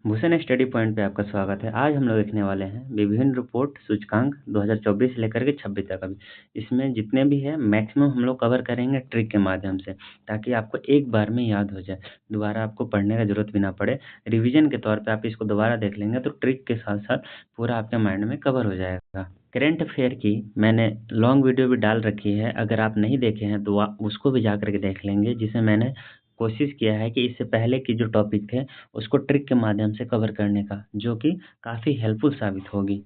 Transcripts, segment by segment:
Bhushan study point पे आपका स्वागत है। आज हम लोग देखने वाले हैं विभिन्न रिपोर्ट सूचकांक 2024 से लेकर के 26 तक। अभी इसमें जितने भी है मैक्सिमम हम लोग कवर करेंगे ट्रिक के माध्यम से, ताकि आपको एक बार में याद हो जाए, दोबारा आपको पढ़ने का जरूरत भी ना पड़े। रिवीजन के तौर पे आप इसको दोबारा देख लेंगे तो ट्रिक के साथ साथ पूरा आपके माइंड में कवर हो जाएगा। करेंट अफेयर की मैंने लॉन्ग वीडियो भी डाल रखी है, अगर आप नहीं देखे हैं तो आप उसको भी जा करके देख लेंगे, जिसे मैंने कोशिश किया है कि इससे पहले की जो टॉपिक थे उसको ट्रिक के माध्यम से कवर करने का, जो कि काफ़ी हेल्पफुल साबित होगी।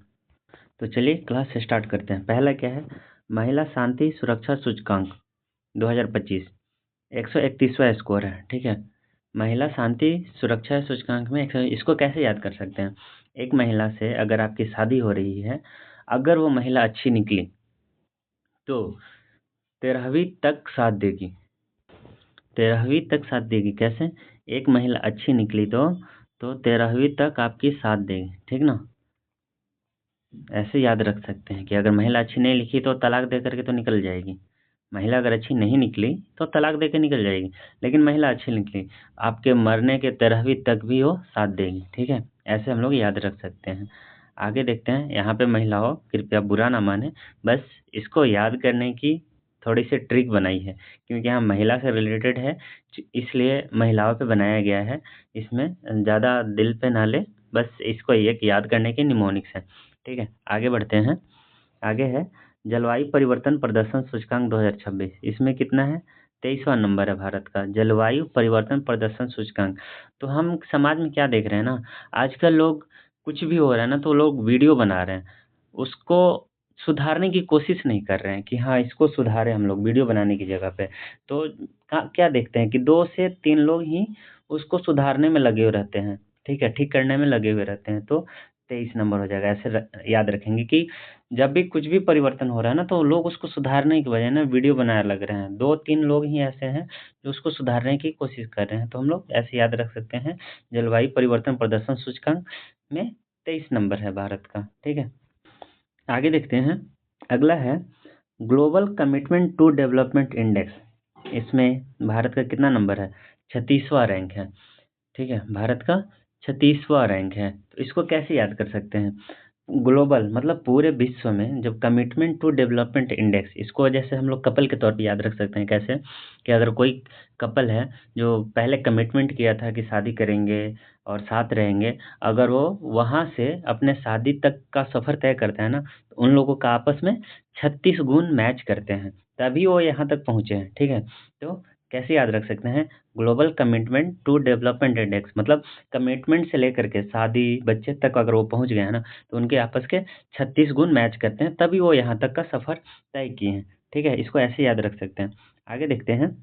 तो चलिए क्लास स्टार्ट करते हैं। पहला क्या है, महिला शांति सुरक्षा सूचकांक 2025 131वां स्कोर है। ठीक है, महिला शांति सुरक्षा सूचकांक में इसको कैसे याद कर सकते हैं। एक महिला से अगर आपकी शादी हो रही है, अगर वो महिला अच्छी निकली तो 13वीं तक साथ देगी। 13वीं तक साथ देगी कैसे, एक महिला अच्छी निकली तो 13वीं तक आपकी साथ देगी। ठीक ना, ऐसे याद रख सकते हैं कि अगर महिला अच्छी नहीं लिखी तो तलाक दे करके तो निकल जाएगी। महिला अगर अच्छी नहीं निकली तो तलाक दे के निकल जाएगी, लेकिन महिला अच्छी निकली आपके मरने के 13वीं तक भी वो साथ देगी। ठीक है, ऐसे हम लोग याद रख सकते हैं। आगे देखते हैं। यहाँ पे महिलाओं कृपया बुरा ना माने, बस इसको याद करने की थोड़ी सी ट्रिक बनाई है, क्योंकि यहाँ महिला से रिलेटेड है इसलिए महिलाओं पे बनाया गया है। इसमें ज़्यादा दिल पे ना ले, बस इसको एक याद करने के निमोनिक्स है। ठीक है, आगे बढ़ते हैं। आगे है जलवायु परिवर्तन प्रदर्शन सूचकांक 2026। इसमें कितना है, 23वां नंबर है भारत का जलवायु परिवर्तन प्रदर्शन सूचकांक। तो हम समाज में क्या देख रहे हैं ना, आजकल लोग कुछ भी हो रहा है ना तो लोग वीडियो बना रहे हैं, उसको सुधारने की कोशिश नहीं कर रहे हैं कि हाँ इसको सुधारें हम लोग वीडियो बनाने की जगह पे। तो क्या देखते हैं कि 2 से 3 लोग ही उसको सुधारने में लगे हुए रहते हैं। ठीक है, ठीक करने में लगे हुए रहते हैं, तो 23 नंबर हो जाएगा। ऐसे याद रखेंगे कि जब भी कुछ भी परिवर्तन हो रहा है ना तो लोग उसको सुधारने की बजाय ना वीडियो बनाने लग रहे हैं। 2-3 लोग ही ऐसे हैं जो उसको सुधारने की कोशिश कर रहे हैं, तो हम लोग ऐसे याद रख सकते हैं जलवायु परिवर्तन प्रदर्शन सूचकांक में 23 नंबर है भारत का। ठीक है, आगे देखते हैं। अगला है global commitment to development index. इसमें भारत का कितना नंबर है, 36वां रैंक है। ठीक है, भारत का 36वां रैंक है। तो इसको कैसे याद कर सकते हैं, ग्लोबल मतलब पूरे विश्व में जब कमिटमेंट टू डेवलपमेंट इंडेक्स, इसको जैसे हम लोग कपल के तौर पे याद रख सकते हैं। कैसे कि अगर कोई कपल है जो पहले कमिटमेंट किया था कि शादी करेंगे और साथ रहेंगे, अगर वो वहाँ से अपने शादी तक का सफ़र तय करते हैं ना, तो उन लोगों का आपस में 36 गुण मैच करते हैं, तभी वो यहाँ तक पहुँचे हैं। ठीक है, तो कैसे याद रख सकते हैं, global commitment to development index मतलब कमिटमेंट से लेकर के शादी बच्चे तक अगर वो पहुँच गए हैं ना, तो उनके आपस के 36 गुण मैच करते हैं, तभी वो यहाँ तक का सफ़र तय किए हैं। ठीक है, इसको ऐसे याद रख सकते हैं। आगे देखते हैं।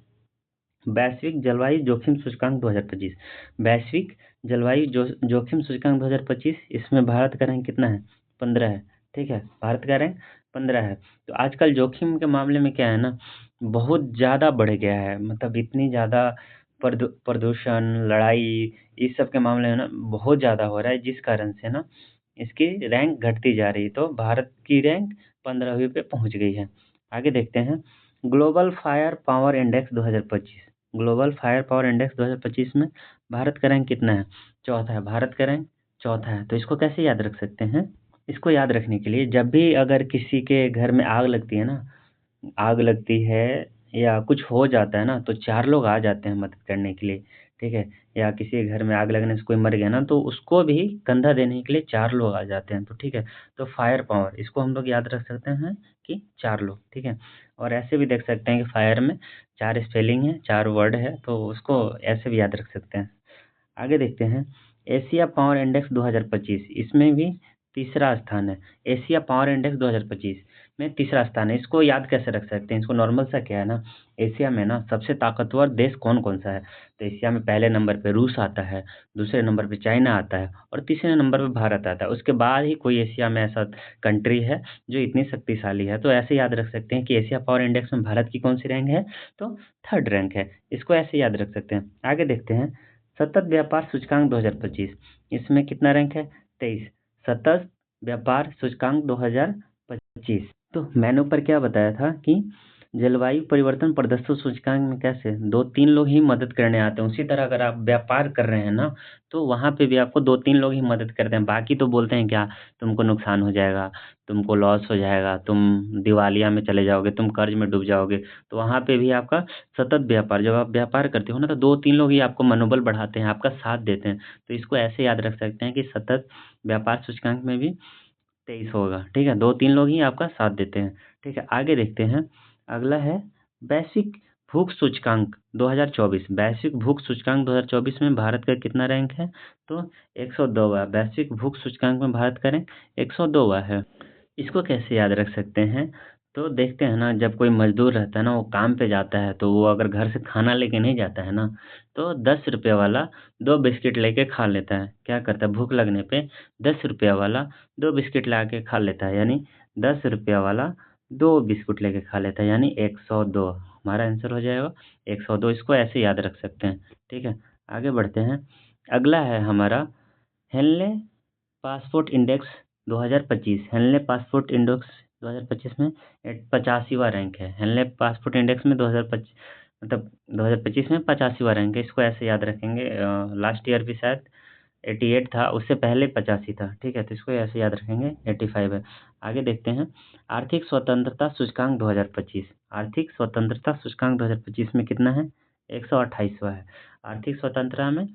वैश्विक जलवायु जोखिम सूचकांक 2025। वैश्विक जलवायु जोखिम सूचकांक 2025, इसमें भारत का रैंक कितना है, 15 है। ठीक है, भारत का रैंक 15 है। तो आजकल जोखिम के मामले में क्या है ना, बहुत ज़्यादा बढ़ गया है, मतलब इतनी ज़्यादा प्रदूषण, लड़ाई, इस सब के मामले में ना बहुत ज़्यादा हो रहा है, जिस कारण से ना इसकी रैंक घटती जा रही है। तो भारत की रैंक 15वीं पे पहुँच गई है। आगे देखते हैं। Global fire power index 2025। Global fire power index 2025 में भारत का रैंक कितना है, चौथा है। भारत का रैंक चौथा है। तो इसको कैसे याद रख सकते हैं, इसको याद रखने के लिए जब भी अगर किसी के घर में आग लगती है ना, आग लगती है या कुछ हो जाता है ना, तो 4 लोग आ जाते हैं मदद करने के लिए। ठीक है, या किसी के घर में आग लगने से कोई मर गया ना, तो उसको भी कंधा देने के लिए 4 लोग आ जाते हैं। तो ठीक है, तो फायर पावर इसको हम लोग याद रख सकते हैं कि 4 लोग। ठीक है, और ऐसे भी देख सकते हैं कि फायर में 4 स्पेलिंग है, 4 वर्ड है, तो उसको ऐसे भी याद रख सकते हैं। आगे देखते हैं। एशिया पावर इंडेक्स 2025, इसमें भी तीसरा स्थान है। एशिया पावर इंडेक्स 2025 में तीसरा स्थान है। इसको याद कैसे रख सकते हैं, इसको नॉर्मल सा क्या है ना, एशिया में ना सबसे ताकतवर देश कौन कौन सा है। तो एशिया में पहले नंबर पे रूस आता है, दूसरे नंबर पे चाइना आता है, और तीसरे नंबर पे भारत आता है। उसके बाद ही कोई एशिया में ऐसा कंट्री है जो इतनी शक्तिशाली है। तो ऐसे याद रख सकते हैं कि एशिया पावर इंडेक्स में भारत की कौन सी रैंक है, तो 3rd रैंक है। इसको ऐसे याद रख सकते हैं। आगे देखते हैं। सतत व्यापार सूचकांक 2025, इसमें कितना रैंक है, 23। सतत व्यापार सूचकांक 2025। तो मैंने ऊपर क्या बताया था कि जलवायु परिवर्तन प्रदर्शन सूचकांक में कैसे 2-3 लोग ही मदद करने आते हैं। उसी तरह अगर आप व्यापार कर रहे हैं ना, तो वहाँ पे भी आपको 2-3 लोग ही मदद करते हैं। बाकी तो बोलते हैं क्या, तुमको नुकसान हो जाएगा, तुमको लॉस हो जाएगा, तुम दिवालिया में चले जाओगे, तुम कर्ज में डूब जाओगे। तो वहाँ पे भी आपका सतत व्यापार, जब आप व्यापार करते हो ना, तो 2-3 लोग ही आपको मनोबल बढ़ाते हैं, आपका साथ देते हैं। तो इसको ऐसे याद रख सकते हैं कि सतत व्यापार सूचकांक में भी 23 होगा, ठीक है। 2-3 लोग ही आपका साथ देते हैं, ठीक है। आगे देखते हैं, अगला है वैश्विक भूख सूचकांक 2024। वैश्विक भूख सूचकांक 2024 में भारत का कितना रैंक है, तो 102वां। वैश्विक भूख सूचकांक में भारत का रैंक 102वां है। इसको कैसे याद रख सकते हैं, तो देखते हैं ना, जब कोई मजदूर रहता है ना, वो काम पे जाता है, तो वो अगर घर से खाना लेके नहीं जाता है ना, तो 10 रुपये वाला 2 बिस्किट लेके खा लेता है। क्या करता है, भूख लगने पे 10 रुपये वाला 2 बिस्किट ला के खा लेता है, यानी 10 रुपये वाला 2 बिस्कुट लेके खा लेता है, यानी 102। हमारा आंसर हो जाएगा 102। इसको ऐसे याद रख सकते हैं, ठीक है। आगे बढ़ते हैं, अगला है हमारा Henley passport index 2025। Henley passport index 2025 में 85वां रैंक है। हेनले पासपोर्ट इंडेक्स में 2025, मतलब 2025 में 85वां रैंक है। इसको ऐसे याद रखेंगे, लास्ट ईयर भी शायद 88 था, उससे पहले 85 था, ठीक है। तो इसको ऐसे याद रखेंगे 85 है। आगे देखते हैं, आर्थिक स्वतंत्रता सूचकांक 2025। आर्थिक स्वतंत्रता सूचकांक 2025 में कितना है, 128वां है। आर्थिक स्वतंत्रता में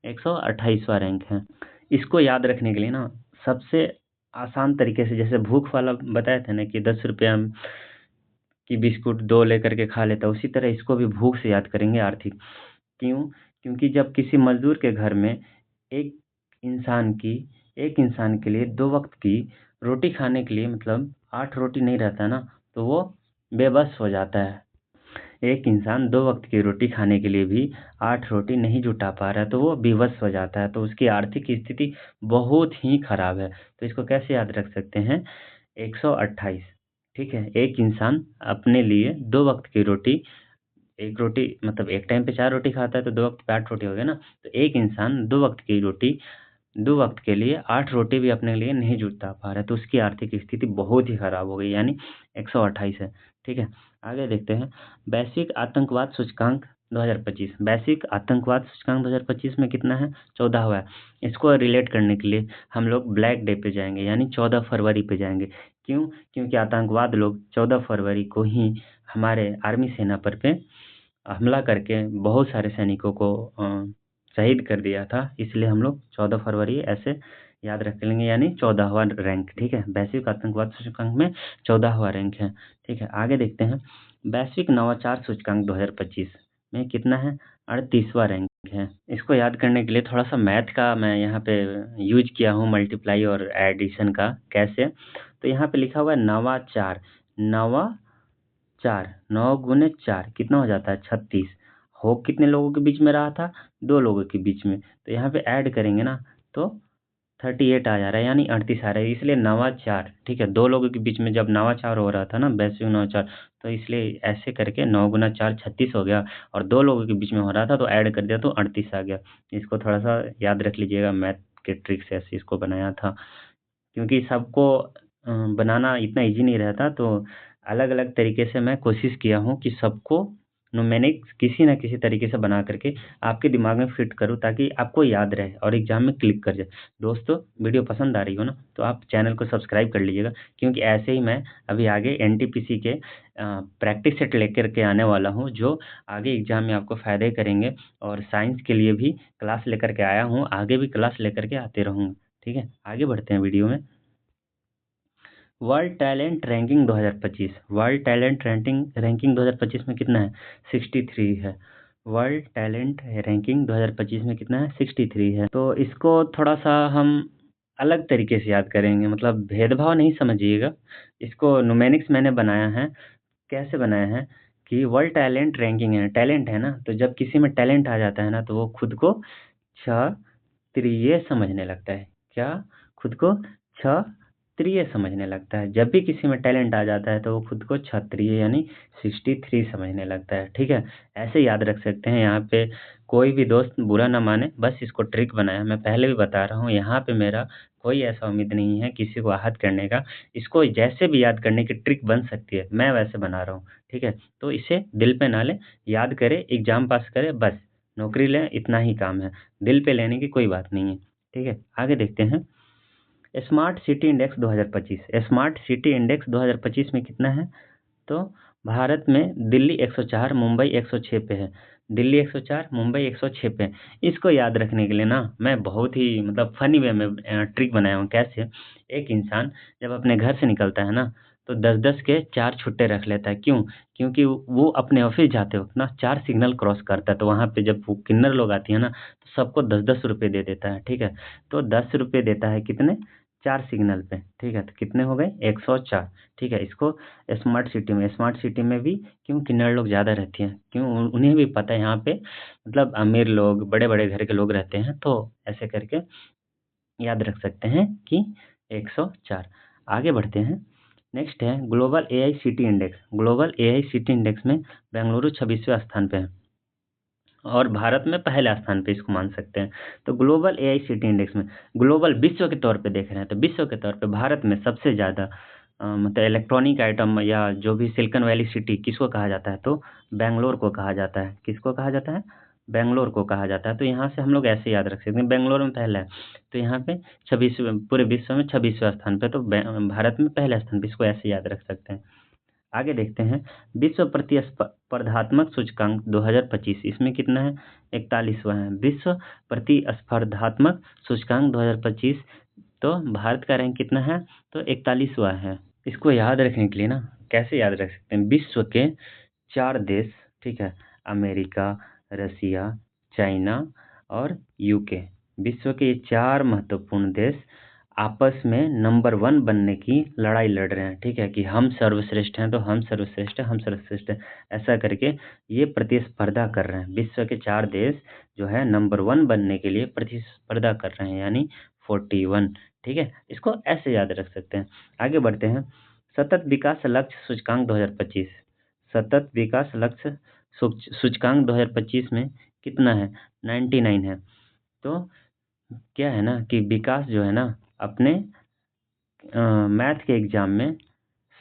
128वां रैंक है। इसको याद रखने के लिए ना, सबसे आसान तरीके से, जैसे भूख वाला बताए थे ना कि 10 रुपया की बिस्कुट 2 लेकर के खा लेता, उसी तरह इसको भी भूख से याद करेंगे, आर्थिक। क्यों? क्योंकि जब किसी मज़दूर के घर में एक इंसान की एक इंसान के लिए 2 वक़्त की रोटी खाने के लिए मतलब 8 रोटी नहीं रहता ना, तो वो बेबस हो जाता है। एक इंसान 2 वक़्त की रोटी खाने के लिए भी 8 रोटी नहीं जुटा पा रहा है, तो वो विवश हो जाता है, तो उसकी आर्थिक स्थिति बहुत ही खराब है। तो इसको कैसे याद रख सकते हैं, 128, ठीक है। एक इंसान अपने लिए 2 वक़्त की रोटी, 1 रोटी मतलब एक टाइम पे 4 रोटी खाता है, तो 2 वक़्त पे 8 रोटी हो गया ना। तो एक इंसान 2 वक़्त की रोटी, 2 वक़्त के लिए 8 रोटी भी अपने लिए नहीं जुटा पा रहा है, तो उसकी आर्थिक स्थिति बहुत ही खराब हो गई, यानी 128 है, ठीक है। आगे देखते हैं, वैश्विक आतंकवाद सूचकांक 2025। वैश्विक आतंकवाद सूचकांक 2025 में कितना है, 14वां है। इसको रिलेट करने के लिए हम लोग ब्लैक डे पे जाएँगे, यानी 14 फरवरी पे जाएँगे। क्यों? क्योंकि आतंकवाद लोग 14 फरवरी को ही हमारे आर्मी सेना पर पे हमला करके बहुत सारे सैनिकों को शहीद कर दिया था, इसलिए हम लोग 14 फरवरी ऐसे याद रख लेंगे, यानी 14वां रैंक, ठीक है। वैश्विक आतंकवाद सूचकांक में 14वां रैंक है, ठीक है। आगे देखते हैं, वैश्विक नवाचार सूचकांक 2025 में कितना है, 38वां रैंक है। इसको याद करने के लिए थोड़ा-सा मैथ का मैं यहाँ पे यूज़ किया हूँ, मल्टीप्लाई और एडिशन का, कैसे? तो यहाँ पे लिखा हुआ है नवाचार, नवा 4, 9 गुने 4 कितना हो जाता है, 36। हो कितने लोगों के बीच में रहा था, 2 लोगों के बीच में। तो यहाँ पे ऐड करेंगे ना, तो 38 आ जा रहा है, यानी 38 आ रहा है, इसलिए नवाचार, ठीक है। 2 लोगों के बीच में जब नवाचार हो रहा था ना, वैश्विक नवाचार, तो इसलिए ऐसे करके 9 गुना 4 36 हो गया, और 2 लोगों के बीच में हो रहा था, तो ऐड कर दिया, तो 38 आ गया। इसको थोड़ा-सा याद रख लीजिएगा, मैथ के ट्रिक से ऐसे इसको बनाया था। क्योंकि सबको बनाना इतना ईज़ी नहीं रहता, तो अलग-अलग तरीके से मैं कोशिश किया हूँ कि सबको मैंने किसी न किसी तरीके से बना करके आपके दिमाग में फिट करूँ, ताकि आपको याद रहे और एग्ज़ाम में क्लिक कर जाए। दोस्तों, वीडियो पसंद आ रही हो ना, तो आप चैनल को सब्सक्राइब कर लीजिएगा, क्योंकि ऐसे ही मैं अभी आगे एनटीपीसी के प्रैक्टिस सेट लेकर के आने वाला हूँ, जो आगे एग्ज़ाम में आपको फ़ायदे करेंगे, और साइंस के लिए भी क्लास लेकर के आया हूँ, आगे भी क्लास लेकर के आते रहूँगा, ठीक है। आगे बढ़ते हैं वीडियो में। World talent ranking 2025। World talent ranking 2025 में कितना है, 63 है। वर्ल्ड टैलेंट रैंकिंग 2025 में कितना है, 63 है। तो इसको थोड़ा-सा हम अलग तरीके से याद करेंगे, मतलब भेदभाव नहीं समझिएगा। इसको न्यूमेरिक्स मैंने बनाया है, कैसे बनाया है कि वर्ल्ड टैलेंट रैंकिंग है, टैलेंट है ना, तो जब किसी में टैलेंट आ जाता है ना, तो वो खुद को क्षत्रिय समझने लगता है। क्या? खुद को क्षत्रिय समझने लगता है। जब भी किसी में टैलेंट आ जाता है तो वो खुद को क्षत्रिय यानी 63 समझने लगता है, ठीक है। ऐसे याद रख सकते हैं। यहाँ पे कोई भी दोस्त बुरा ना माने, बस इसको ट्रिक बनाया। मैं पहले भी बता रहा हूँ, यहाँ पे मेरा कोई ऐसा उम्मीद नहीं है किसी को आहत करने का। इसको जैसे भी याद करने की ट्रिक बन सकती है, मैं वैसे बना रहा हूँ, ठीक है। तो इसे दिल पे ना लें, याद करें, एग्जाम पास करें, बस नौकरी लें, इतना ही काम है। दिल पे लेने की कोई बात नहीं है, ठीक है। आगे देखते हैं। Smart city index 2025। Smart city index 2025 में कितना है? तो भारत में दिल्ली 104, मुंबई 106 पे है। दिल्ली 104, मुंबई 106 पे है। इसको याद रखने के लिए ना मैं बहुत ही मतलब फ़नी वे में ट्रिक बनाया हूँ। कैसे? एक इंसान जब अपने घर से निकलता है ना, तो 10-10 के 4 छुट्टे रख लेता है। क्यों? क्योंकि वो अपने ऑफ़िस जाते वक़्त ना 4 सिग्नल क्रॉस करता है, तो वहाँ पे जब वो किन्नर लोग आती हैं ना, तो सबको 10-10 रुपए दे देता है, ठीक है? तो 10 रुपए देता है कितने? 4 सिग्नल पे, ठीक है? तो कितने हो गए? 104, ठीक है? इसको स्मार्ट सिटी में भी क्यों किन्नर लोग ज़्यादा रहती हैं? क्यों? उन्हें भी पता है यहाँ पे मतलब अमीर लोग, बड़े-बड़े घर के लोग रहते हैं, तो ऐसे करके याद रख सकते हैं कि 104। आगे बढ़ते हैं। नेक्स्ट है global AI city index. Global AI city index में बेंगलुरु 26वें स्थान पे है और भारत में पहले स्थान पे इसको मान सकते हैं। तो ग्लोबल एआई सिटी इंडेक्स में ग्लोबल विश्व के तौर पे देख रहे हैं, तो विश्व के तौर पे भारत में सबसे ज़्यादा मतलब इलेक्ट्रॉनिक आइटम या जो भी सिलिकॉन वैली सिटी किसको कहा जाता है? तो बैंगलोर को कहा जाता है। किसको कहा जाता है? बैंगलोर को कहा जाता है। तो यहाँ से हम लोग ऐसे याद रख सकते हैं, बैंगलोर में पहला है, तो यहाँ पे 26वें, पूरे विश्व में 26वें स्थान पे, तो भारत में पहले स्थान पे, इसको ऐसे याद रख सकते हैं। आगे देखते हैं। विश्व प्रतिस्पर्धात्मक सूचकांक 2025, इसमें कितना है? 41वां है। विश्व प्रतिस्पर्धात्मक सूचकांक 2025, तो भारत का रैंक कितना है? तो 41वां है। इसको याद रखने के लिए ना कैसे याद रख सकते हैं? विश्व के 4 देश, ठीक है, अमेरिका, रसिया, चाइना और यूके। विश्व के ये 4 महत्वपूर्ण देश आपस में नंबर 1 बनने की लड़ाई लड़ रहे हैं, ठीक है, कि हम सर्वश्रेष्ठ हैं, तो हम सर्वश्रेष्ठ हैं, हम सर्वश्रेष्ठ हैं। ऐसा करके ये प्रतिस्पर्धा कर रहे हैं। विश्व के 4 देश जो है नंबर 1 बनने के लिए प्रतिस्पर्धा कर रहे हैं, यानी 41, ठीक है। इसको ऐसे याद रख सकते हैं। आगे बढ़ते हैं। सतत विकास लक्ष्य सूचकांक 2025। सतत विकास लक्ष्य सूचकांक 2025 में कितना है? 99 है। तो क्या है ना कि विकास जो है ना अपने मैथ के एग्जाम में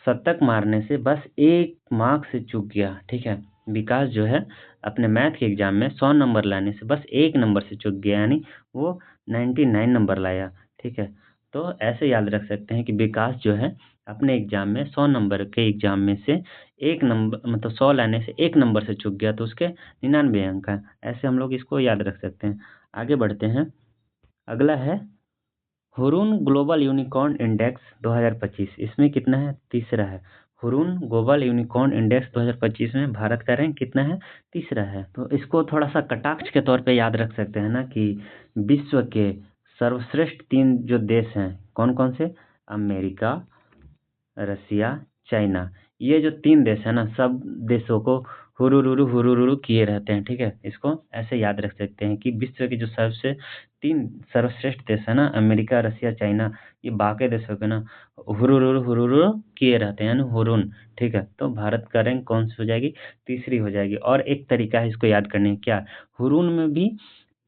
शतक मारने से बस 1 मार्क्स से चूक गया, ठीक है। विकास जो है अपने मैथ के एग्जाम में 100 नंबर लाने से बस 1 नंबर से चूक गया, यानी वो 99 नंबर लाया, ठीक है। तो ऐसे याद रख सकते हैं कि विकास जो है अपने एग्जाम में 100 नंबर के एग्जाम में से 1 नंबर मतलब 100 लाने से 1 नंबर से चूक गया, तो उसके 99 अंक हैं। ऐसे हम लोग इसको याद रख सकते हैं। आगे बढ़ते हैं। अगला है हुरून ग्लोबल यूनिकॉर्न इंडेक्स 2025, इसमें कितना है? तीसरा है। हुरून ग्लोबल यूनिकॉर्न इंडेक्स 2025 में भारत का रैंक कितना है? तीसरा है। तो इसको थोड़ा सा कटाक्ष के तौर पे याद रख सकते हैं ना कि विश्व के सर्वश्रेष्ठ 3 जो देश हैं, कौन कौन से? अमेरिका, रसिया, चाइना। ये जो 3 देश है ना, सब देशों को हुरुरुरु किए रहते हैं, ठीक है। इसको ऐसे याद रख सकते हैं कि विश्व के जो सबसे 3 सर्वश्रेष्ठ देश है ना, अमेरिका, रसिया, चाइना, ये बाकी देशों के ना हुरुरुरु किए रहते हैं, यानी हुरून, ठीक है। तो भारत का रैंक कौन सी हो जाएगी? तीसरी हो जाएगी। और एक तरीका है इसको याद करने का, क्या? हुरून में भी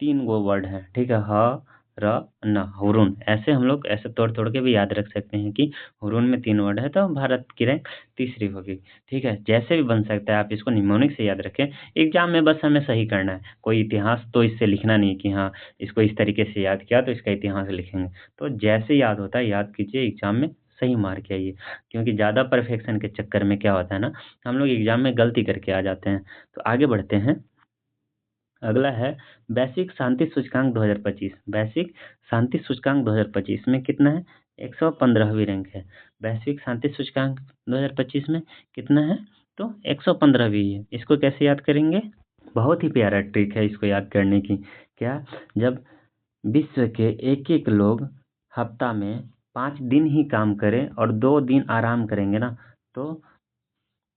3 गो वर्ड है, ठीक है, ह, र, न, हुरून। ऐसे हम लोग ऐसे तोड़-तोड़ के भी याद रख सकते हैं कि हुरून में 3 वर्ड है, तो भारत की रैंक तीसरी होगी, ठीक है। जैसे भी बन सकता है, आप इसको निमोनिक से याद रखें। एग्ज़ाम में बस हमें सही करना है। कोई इतिहास तो इससे लिखना नहीं कि हाँ, इसको इस तरीके से याद किया तो इसका इतिहास लिखेंगे। तो जैसे याद होता है याद कीजिए, एग्ज़ाम में सही मार्क आइए। क्योंकि ज़्यादा परफेक्शन के चक्कर में क्या होता है ना, हम लोग एग्ज़ाम में गलती करके आ जाते हैं। तो आगे बढ़ते हैं। अगला है वैश्विक शांति सूचकांक 2025। वैश्विक शांति सूचकांक 2025 में कितना है? 115वीं रैंक है। वैश्विक शांति सूचकांक 2025 में कितना है? तो 115वीं है। इसको कैसे याद करेंगे? बहुत ही प्यारा ट्रिक है इसको याद करने की। क्या? जब विश्व के एक-एक लोग हफ्ता में 5 दिन ही काम करें और 2 दिन आराम करेंगे ना, तो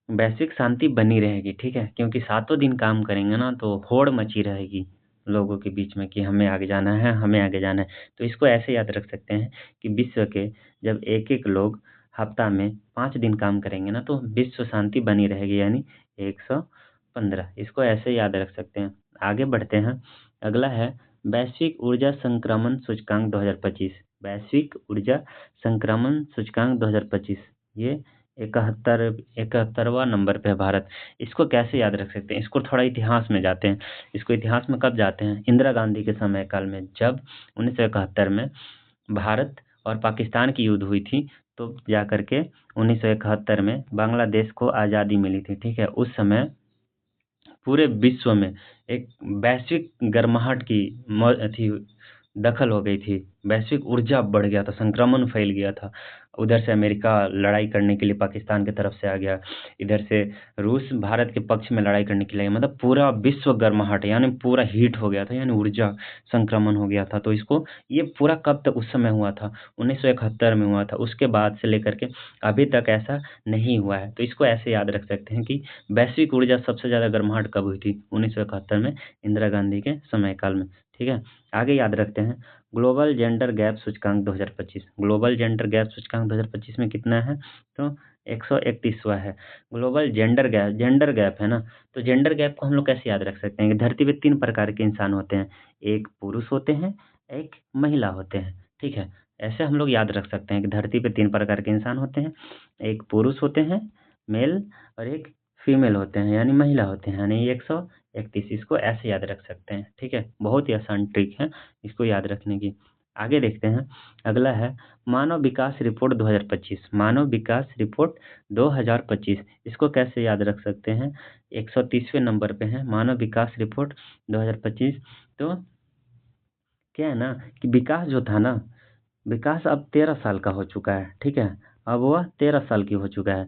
वैश्विक शांति बनी रहेगी, ठीक है? क्योंकि सातों दिन काम करेंगे ना तो होड़ मची रहेगी, लोगों के बीच में कि हमें आगे जाना है, हमें आगे जाना है। तो इसको ऐसे याद रख सकते हैं कि विश्व के जब एक-एक लोग हफ्ता में 5 दिन काम करेंगे ना, तो विश्व शांति बनी रहेगी, यानी 115। इसको ऐसे याद रख सकते हैं। आगे बढ़ते हैं। अगला है वैश्विक ऊर्जा संक्रमण सूचकांक 2025। वैश्विक ऊर्जा संक्रमण सूचकांक 2025, ये 71वां नंबर पे है भारत। इसको कैसे याद रख सकते हैं? इसको थोड़ा इतिहास में जाते हैं। इसको इतिहास में कब जाते हैं? इंदिरा गांधी के समय काल में, जब 1971 में भारत और पाकिस्तान की युद्ध हुई थी, तो जा कर के 1971 में बांग्लादेश को आज़ादी मिली थी, ठीक है? उस समय पूरे विश्व में एक वैश्विक गर्माहट की अथी दखल हो गई थी। वैश्विक ऊर्जा बढ़ गया था, संक्रमण फैल गया था। उधर से अमेरिका लड़ाई करने के लिए पाकिस्तान की तरफ से आ गया, इधर से रूस भारत के पक्ष में लड़ाई करने के लिए, मतलब पूरा विश्व गर्माहट यानी पूरा हीट हो गया था, यानी ऊर्जा संक्रमण हो गया था। तो इसको ये पूरा कब तक उस समय हुआ था? 1971 में हुआ था। उसके बाद से लेकर के अभी तक ऐसा नहीं हुआ है। तो इसको ऐसे याद रख सकते हैं कि वैश्विक ऊर्जा सबसे ज़्यादा गर्माहट कब हुई थी? 1971 में, इंदिरा गांधी के समय काल में, ठीक है? आगे याद रखते हैं ग्लोबल जेंडर गैप सूचकांक 2025। ग्लोबल जेंडर गैप सूचकांक 2025 में कितना है? तो 131वां है। ग्लोबल जेंडर गैप है ना, तो जेंडर गैप को हम लोग कैसे याद रख सकते हैं कि धरती पे 3 प्रकार के इंसान होते हैं, एक पुरुष होते हैं, एक महिला होते हैं, ठीक है? ऐसे हम लोग याद रख सकते हैं कि धरती पे 3 प्रकार के इंसान होते हैं, एक पुरुष होते हैं, मेल, और एक फीमेल होते हैं, यानी महिला होते हैं, यानी 131। इसको ऐसे याद रख सकते हैं, ठीक है? बहुत ही आसान ट्रिक है इसको याद रखने की। आगे देखते हैं। अगला है मानव विकास रिपोर्ट 2025। मानव विकास रिपोर्ट 2025, इसको कैसे याद रख सकते हैं? 130वें नंबर पे है मानव विकास रिपोर्ट 2025। तो क्या है ना कि विकास जो था ना, विकास अब 13 साल का हो चुका है, ठीक है? अब वह 13 साल की हो चुका है।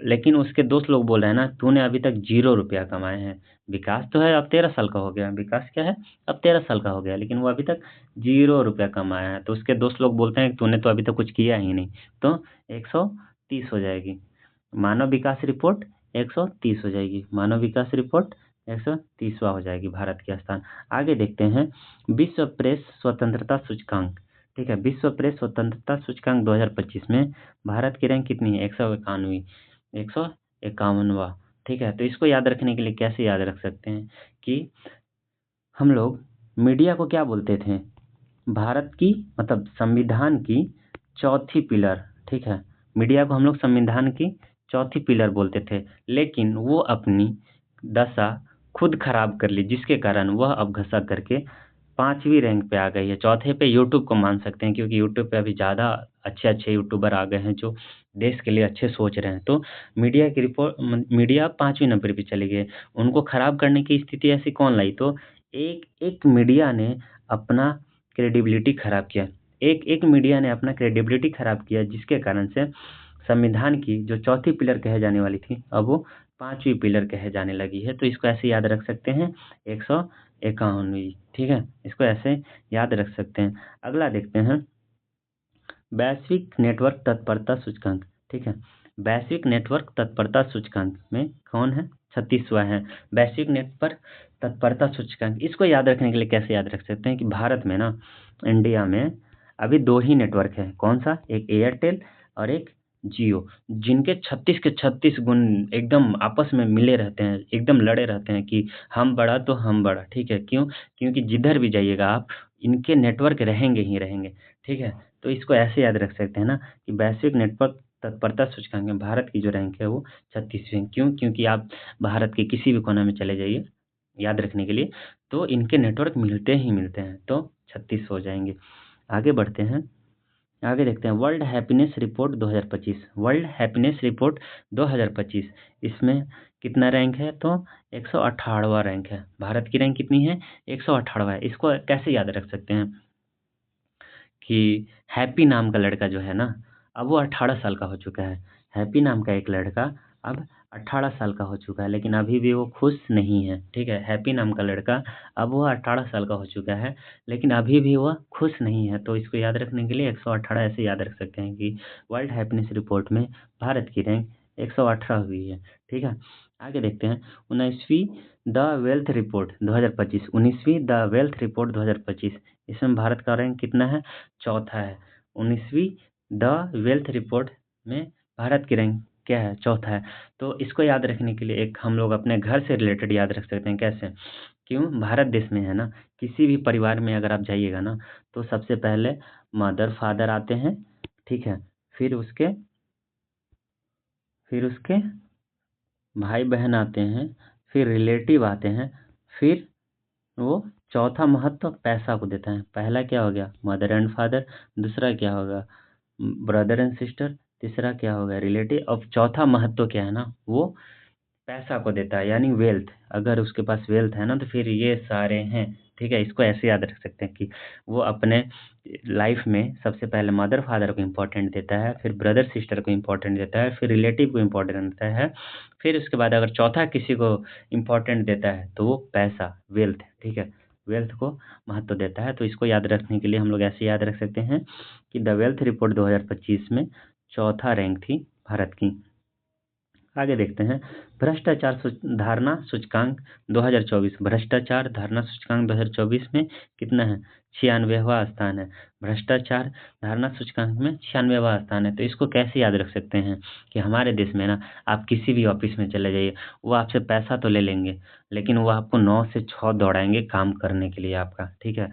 लेकिन उसके दोस्त लोग बोल रहे हैं ना, तूने अभी तक 0 रुपया कमाए हैं। विकास तो है, अब 13 साल का हो गया। विकास क्या है? अब 13 साल का हो गया, लेकिन वो अभी तक 0 रुपया कमाया है। तो उसके दोस्त लोग बोलते हैं कि तूने तो अभी तक कुछ किया ही नहीं। तो 130 हो जाएगी। मानव विकास रिपोर्ट 130 हो जाएगी। मानव विकास रिपोर्ट 130वां हो जाएगी भारत की स्थान। आगे देखते हैं विश्व प्रेस स्वतंत्रता सूचकांक, ठीक है? विश्व प्रेस स्वतंत्रता सूचकांक 2025 में भारत की रैंक कितनी है? 191वीं, 151वां, ठीक है? तो इसको याद रखने के लिए कैसे याद रख सकते हैं कि हम लोग मीडिया को क्या बोलते थे? भारत की, मतलब संविधान की चौथी पिलर, ठीक है? मीडिया को हम लोग संविधान की चौथी पिलर बोलते थे, लेकिन वो अपनी दशा खुद खराब कर ली, जिसके कारण वह अब घसक करके 5वीं रैंक पे आ गई है। चौथे पे यूट्यूब को मान सकते हैं, क्योंकि यूट्यूब पे अभी ज़्यादा अच्छे-अच्छे यूट्यूबर आ गए हैं जो देश के लिए अच्छे सोच रहे हैं। तो मीडिया 5वीं नंबर पे चली गई है। उनको खराब करने की स्थिति ऐसी कौन लाई? तो एक एक मीडिया ने अपना क्रेडिबिलिटी खराब किया। एक मीडिया ने अपना क्रेडिबिलिटी खराब किया, जिसके कारण से संविधान की जो चौथी पिलर कहे जाने वाली थी, अब वो 5वीं पिलर कहे जाने लगी है। तो इसको ऐसे याद रख सकते हैं 151वीं, ठीक है? इसको ऐसे याद रख सकते हैं। अगला देखते हैं वैश्विक नेटवर्क तत्परता सूचकांक, ठीक है? वैश्विक नेटवर्क तत्परता सूचकांक में कौन है? 36वां है वैश्विक नेटवर्क तत्परता सूचकांक। इसको याद रखने के लिए कैसे याद रख सकते हैं कि भारत में ना, इंडिया में अभी 2 ही नेटवर्क है। कौन सा? एक एयरटेल और एक जियो, जिनके 36 के 36 गुण एकदम आपस में मिले रहते हैं, एकदम लड़े रहते हैं कि हम बड़ा तो हम बड़ा, ठीक है? क्यों? क्योंकि जिधर भी जाइएगा आप, इनके नेटवर्क रहेंगे ही रहेंगे, ठीक है? तो इसको ऐसे याद रख सकते हैं ना कि वैश्विक नेटवर्क तत्परता सूचकांक में भारत की जो रैंक है वो 36वीं। क्यों? क्योंकि आप भारत के किसी भी कोने में चले जाइए, याद रखने के लिए, तो इनके नेटवर्क मिलते ही मिलते हैं, तो 36 हो जाएँगे। आगे बढ़ते हैं। आगे देखते हैं world happiness report 2025। World happiness report 2025, इसमें कितना रैंक है? तो 118वां रैंक है। भारत की रैंक कितनी है? 118वां है। इसको कैसे याद रख सकते हैं कि हैप्पी नाम का लड़का जो है ना, अब वो 18 साल का हो चुका है। हैप्पी नाम का एक लड़का अब 18 साल का हो चुका है, लेकिन अभी भी वो खुश नहीं है, ठीक है? हैप्पी नाम का लड़का अब वो 18 साल का हो चुका है, लेकिन अभी भी वह खुश नहीं है। तो इसको याद रखने के लिए 118 ऐसे याद रख सकते हैं कि वर्ल्ड हैप्पीनेस रिपोर्ट में भारत की रैंक 118 हुई है, ठीक है। आगे देखते हैं 19वीं द वेल्थ रिपोर्ट 2025, 19वीं द वेल्थ रिपोर्ट 2025, इसमें भारत का रैंक कितना है? चौथा है। 19वीं द वेल्थ रिपोर्ट में भारत की रैंक क्या है? चौथा है। तो इसको याद रखने के लिए एक हम लोग अपने घर से रिलेटेड याद रख सकते हैं। कैसे? क्यों? भारत देश में है ना, किसी भी परिवार में अगर आप जाइएगा ना, तो सबसे पहले मदर फादर आते हैं, ठीक है। फिर उसके भाई बहन आते हैं, फिर रिलेटिव आते हैं, फिर वो चौथा महत्व पैसा को देता है। पहला क्या हो गया? मदर एंड फादर, दूसरा क्या होगा? ब्रदर एंड सिस्टर, तीसरा क्या होगा? रिलेटिव। अब चौथा महत्व क्या है ना, वो पैसा को देता है, यानी वेल्थ। अगर उसके पास वेल्थ है ना, तो फिर ये सारे हैं, ठीक है। इसको ऐसे याद रख सकते हैं कि वो अपने लाइफ में सबसे पहले मदर फादर को इम्पोर्टेंट देता है, फिर ब्रदर सिस्टर को इम्पोर्टेंट देता है, फिर रिलेटिव को इम्पोर्टेंट देता है, फिर उसके बाद अगर चौथा किसी को इम्पोर्टेंट देता है तो वो पैसा, वेल्थ, ठीक है, वेल्थ को महत्व देता है। तो इसको याद रखने के लिए हम लोग ऐसे याद रख सकते हैं कि द वेल्थ रिपोर्ट 2025 में चौथा रैंक थी भारत की। आगे देखते हैं भ्रष्टाचार धारणा सूचकांक 2024, भ्रष्टाचार धारणा सूचकांक 2024 में कितना है? 96वां स्थान है। भ्रष्टाचार धारणा सूचकांक में 96वां स्थान है। तो इसको कैसे याद रख सकते हैं कि हमारे देश में ना, आप किसी भी ऑफिस में चले जाइए, वो आपसे पैसा तो ले लेंगे, लेकिन वो आपको 9 से 6 दौड़ाएंगे काम करने के लिए आपका, ठीक है।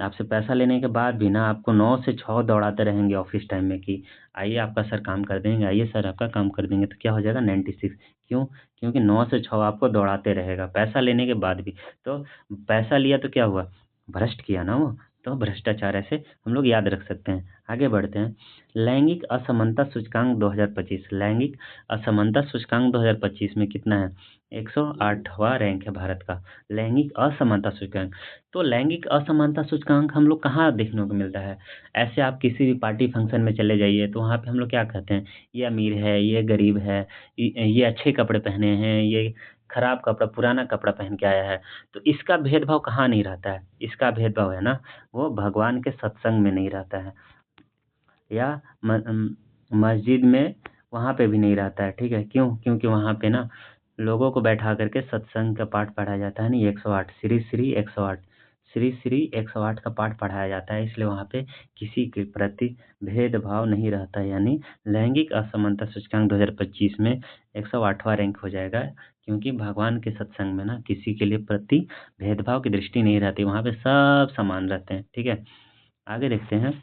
आपसे पैसा लेने के बाद भी ना, आपको 9 से 6 दौड़ाते रहेंगे ऑफिस टाइम में कि आइए आपका सर काम कर देंगे, आइए सर आपका काम कर देंगे। तो क्या हो जाएगा? 96। क्यों? क्योंकि 9 से 6 आपको दौड़ाते रहेगा पैसा लेने के बाद भी। तो पैसा लिया तो क्या हुआ? भ्रष्ट किया ना वो। तो भ्रष्टाचार ऐसे हम लोग याद रख सकते हैं। आगे बढ़ते हैं लैंगिक असमानता सूचकांक 2025, लैंगिक असमानता सूचकांक 2025 में कितना है? 108वां रैंक है भारत का, लैंगिक असमानता सूचकांक। तो लैंगिक असमानता सूचकांक हम लोग कहाँ देखने को मिलता है? ऐसे आप किसी भी पार्टी फंक्शन में चले जाइए, तो वहाँ पे हम लोग क्या कहते हैं? ये अमीर है, ये गरीब है, ये अच्छे कपड़े पहने हैं, ये खराब कपड़ा, पुराना कपड़ा पहन के आया है। तो इसका भेदभाव कहाँ नहीं रहता है? इसका भेदभाव है ना, वो भगवान के सत्संग में नहीं रहता है, या मस्जिद में, वहाँ पे भी नहीं रहता है, ठीक है। क्यों? क्योंकि वहाँ पे ना लोगों को बैठा करके सत्संग का पाठ पढ़ाया जाता है ना, 108 श्री श्री 108, श्री श्री 108 का पाठ पढ़ाया जाता है, इसलिए वहाँ पे किसी के प्रति भेदभाव नहीं रहता है। यानी लैंगिक असमानता सूचकांक 2025 में 108वां रैंक हो जाएगा, क्योंकि भगवान के सत्संग में ना किसी के लिए प्रति भेदभाव की दृष्टि नहीं रहती, वहाँ पे सब समान रहते हैं, ठीक है। आगे देखते हैं,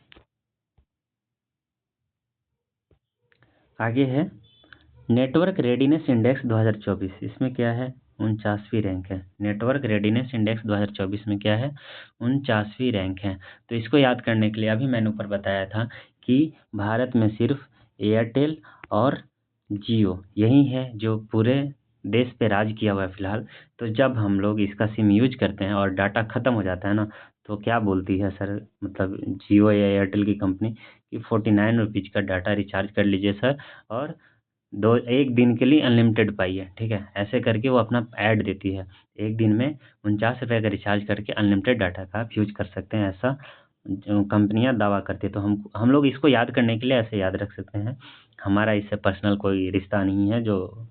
आगे है नेटवर्क रेडीनेस इंडेक्स 2024, इसमें क्या है? 49वीं रैंक है। नेटवर्क रेडीनेस इंडेक्स 2024 में क्या है? 49वीं रैंक है। तो इसको याद करने के लिए अभी मैंने ऊपर बताया था कि भारत में सिर्फ एयरटेल और जियो यही है जो पूरे देश पे राज किया हुआ है फिलहाल। तो जब हम लोग इसका सिम यूज करते हैं और डाटा ख़त्म हो जाता है ना, तो क्या बोलती है सर, मतलब जियो या एयरटेल की कंपनी, कि 49 रुपीज़ का डाटा रिचार्ज कर लीजिए सर, और दो एक दिन के लिए अनलिमिटेड पाइए, ठीक है। ऐसे करके वो अपना ऐड देती है, एक दिन में 49 रुपये का रिचार्ज करके अनलिमिटेड डाटा का आप यूज कर सकते हैं, ऐसा जो कंपनियां दावा करती है। तो हम लोग इसको याद करने के लिए ऐसे याद रख सकते हैं। हमारा इससे पर्सनल कोई रिश्ता नहीं है जो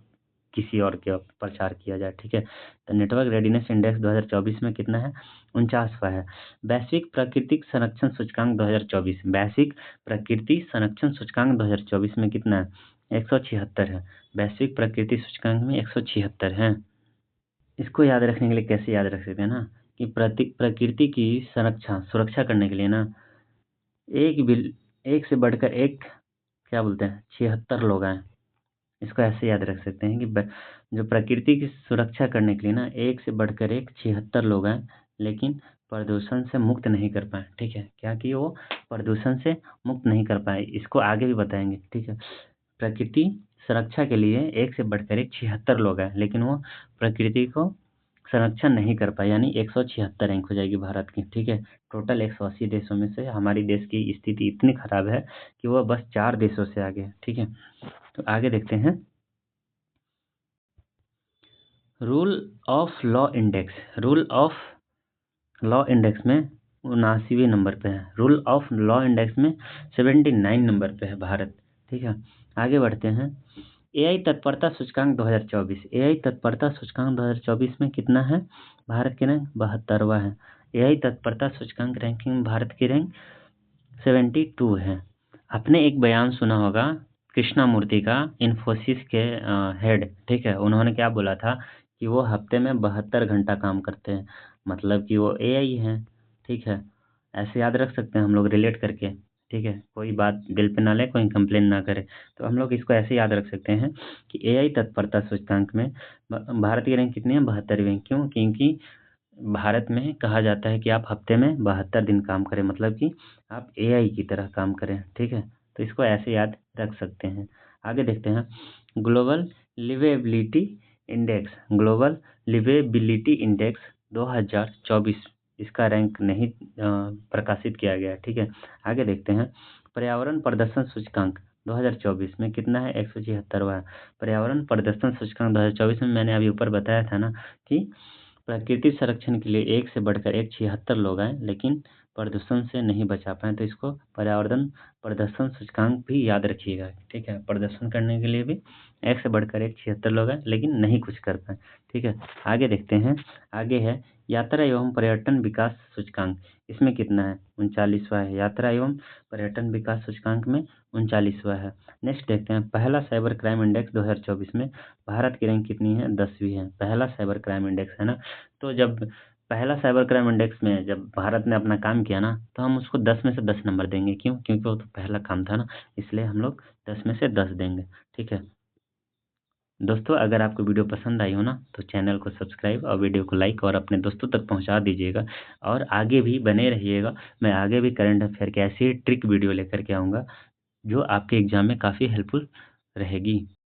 किसी और के प्रचार किया जाए, ठीक है। तो नेटवर्क रेडीनेस इंडेक्स 2024 में कितना है? 49वां है। वैश्विक प्राकृतिक संरक्षण सूचकांक 2024, वैश्विक प्रकृति संरक्षण सूचकांक 2024 में कितना है? 176 है। वैश्विक प्रकृति सूचकांक में 176 है। इसको याद रखने के लिए कैसे याद रख सकते हैं ना, कि प्रकृति की सुरक्षा करने के लिए ना, एक बिल एक से बढ़कर एक, क्या बोलते हैं, 76 लोग हैं। इसको ऐसे याद रख सकते हैं कि जो प्रकृति की सुरक्षा करने के लिए ना, एक से बढ़कर एक 76 लोग हैं, लेकिन प्रदूषण से मुक्त नहीं कर पाए, ठीक है। क्या कि वो प्रदूषण से मुक्त नहीं कर पाए, इसको आगे भी बताएंगे, ठीक है। प्रकृति सुरक्षा के लिए एक से बढ़कर एक 76 लोग हैं, लेकिन वो प्रकृति को संरक्षण नहीं कर पाए, यानी 176 रैंक हो जाएगी भारत की, ठीक है। टोटल 180 देशों में से हमारी देश की स्थिति इतनी खराब है कि वह बस 4 देशों से आगे है, ठीक है। तो आगे देखते हैं rule of law index, rule of law index में 79वें नंबर पे है, रूल ऑफ लॉ इंडेक्स में 79 नंबर पे है भारत, ठीक है। आगे बढ़ते हैं एआई तत्परता सूचकांक 2024, एआई तत्परता सूचकांक 2024 में कितना है? भारत की रैंक 72वां है। एआई तत्परता सूचकांक रैंकिंग में भारत की रैंक 72 है। आपने एक बयान सुना होगा कृष्णामूर्ति का, इन्फोसिस के हेड, ठीक है? उन्होंने क्या बोला था कि वो हफ्ते में 72 घंटा काम करते हैं, मतलब कि वो एआई हैं, ठीक है? ऐसे याद रख सकते हैं हम लोग रिलेट करके, ठीक है? कोई बात दिल पे ना ले, कोई कंप्लेन ना करे, तो हम लोग इसको ऐसे याद रख सकते हैं कि एआई तत्परता सूचकांक में भारत की रैंक कितनी है? 72वीं। क्यों? क्योंकि भारत में कहा जाता है कि आप हफ्ते में 72 दिन काम करें, मतलब कि आप एआई की तरह काम करें, ठीक है? तो इसको ऐसे याद रख सकते हैं। आगे देखते हैं, global liveability index, global liveability index 2024, इसका रैंक नहीं प्रकाशित किया गया, ठीक है? आगे देखते हैं, पर्यावरण प्रदर्शन सूचकांक 2024 में कितना है? 176वां। पर्यावरण प्रदर्शन सूचकांक 2024 में मैंने अभी ऊपर बताया था ना कि प्रकृति संरक्षण के लिए एक से बढ़कर एक 76 लोग आए, लेकिन प्रदूषण से नहीं बचा पाए, तो इसको पर्यावरण प्रदर्शन सूचकांक भी याद रखिएगा, ठीक है? प्रदर्शन करने के लिए भी एक से बढ़कर एक 76 लोग आए, लेकिन नहीं कुछ कर पाए, ठीक है? आगे देखते हैं, आगे है यात्रा एवं पर्यटन विकास सूचकांक, इसमें कितना है? 39वां है। यात्रा एवं पर्यटन विकास सूचकांक में 39वां है। नेक्स्ट देखते हैं, पहला साइबर क्राइम इंडेक्स 2024 में भारत की रैंक कितनी है? 10वीं है। पहला साइबर क्राइम इंडेक्स है ना, तो जब पहला साइबर क्राइम इंडेक्स में जब भारत ने अपना काम किया ना, तो हम उसको 10 में से 10 नंबर देंगे। क्यों? क्योंकि वो तो पहला काम था ना, इसलिए हम लोग 10 में से 10 देंगे, ठीक है? दोस्तों, अगर आपको वीडियो पसंद आई हो ना, तो चैनल को सब्सक्राइब और वीडियो को लाइक और अपने दोस्तों तक पहुंचा दीजिएगा, और आगे भी बने रहिएगा। मैं आगे भी करंट अफेयर के ऐसी ही ट्रिक वीडियो लेकर के आऊँगा, जो आपके एग्ज़ाम में काफ़ी हेल्पफुल रहेगी।